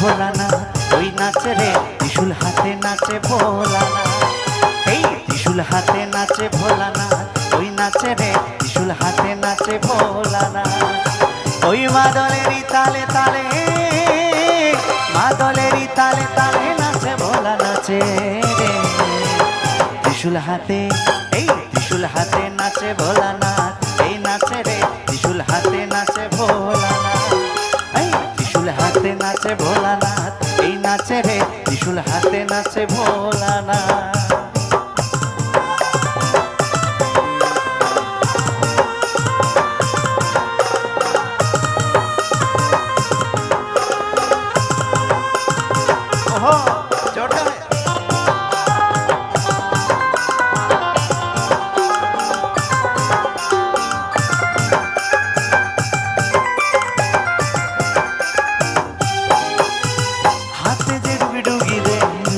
ভোলানাথ, ওই নাচে রে ত্রিশূল হাতে নাচে ভোলানাথ। এই ত্রিশূল হাতে নাচে ভোলানাথ, ওই নাচে রে ত্রিশূল হাতে নাচে ভোলানাথ। ওই মাদলেরই তালে তালে, মাদলেরই তালে তালে নাচে ভোলা নাচে রে ত্রিশূল হাতে। এই ত্রিশূল হাতে নাচে ভোলানাথ, এই নাচে রে ত্রিশূল হাতে নাচে ভোলানাথ। এই ত্রিশূল হাতে নাচে ভোলানাথ, এই নাচে রে ত্রিশূল হাতে নাচে ভোলানাথ।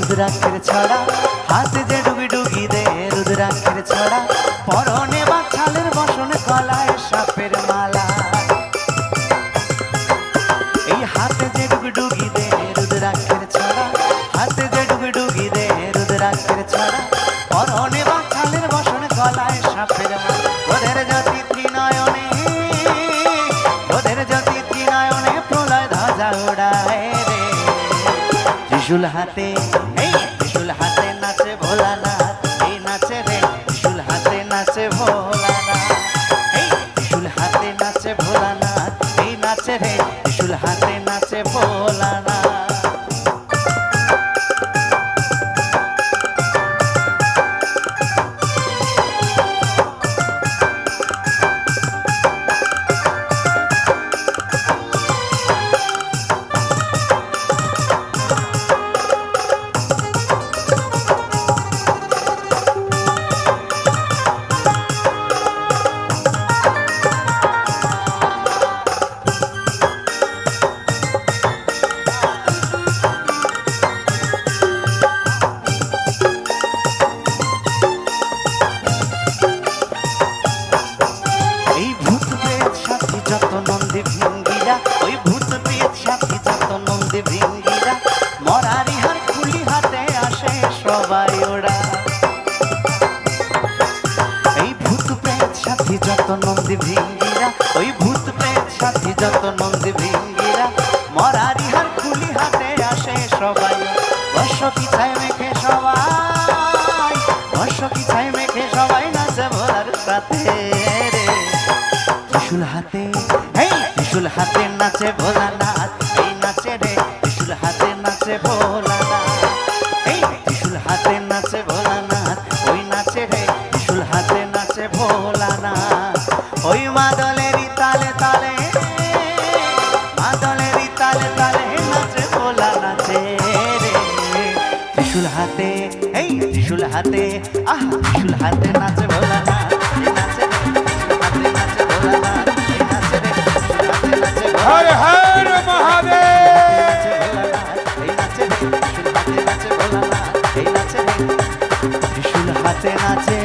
রুদ্রাক্ষের ছড়া, হাতে যে ডুগি ডুগি দে রুদ্রাক্ষের ছড়া, পরনে বাছালের বসন গলায় সাপের মালা। এই হাতে যে ডুগি ডুগি দে রুদ্রাক্ষের ছড়া, হাতে যে ডুগি ডুগি দে রুদ্রাক্ষের ছড়া, পরনে বাছালের বসন গলায় সাপের মালা। ওদের জ্যোতি ত্রিনয়নে, ওদের জ্যোতি ত্রিনয়নে প্রলয় ধ্বজা ওড়ায় রে ত্রিশূল হাতে। এই ত্রিশূল হাতে নাচে ভোলানাথ, এই নাচে রে ত্রিশূল হাতে নাচে ভোলানাথ। এই ত্রিশূল হাতে নাচে ভোলানাথ, এই নাচে রে ত্রিশূল হাতে নাচে ভোলানাথ। যত নন্দী ভিঙ্গিরা, ওই ভূত পেট সাথী যত নন্দী ভিঙ্গিরা, মরারি হার খুলি হাতে আসে সবাই ওরা। এই ভূত পেট সাথী যত নন্দী ভিঙ্গিরা, ওই ভূত পেট সাথী যত নন্দী ভিঙ্গিরা, মরারি হার খুলি হাতে আসে সবাই। বর্ষ পিছায় মেখে সবাই, বর্ষ পিছায় মেখে সবাই নাচে ভোলার সাথে রে ত্রিশূল হাতে। এই ত্রিশূল হাতে নাচে ভোলানাথ, এই নাচে রে ত্রিশূল হাতে নাচে ভোলানাথ। এই ত্রিশূল হাতে নাচে ভোলানাথ, ওই নাচে রে ত্রিশূল হাতে নাচে ভোলানাথ। ওই মাদলেরই তালে তালে, মাদলেরই তালে তালে নাচে ভোলা নাচে রে ত্রিশূল হাতে। এই ত্রিশূল হাতে, আহ ত্রিশূল হাতে নাচে ভোলানাথ, এই নাচে রে ত্রিশূল হাতে নাচে ভোলানাথ। हर हर महादेव। त्रिशूल हाथे नाचे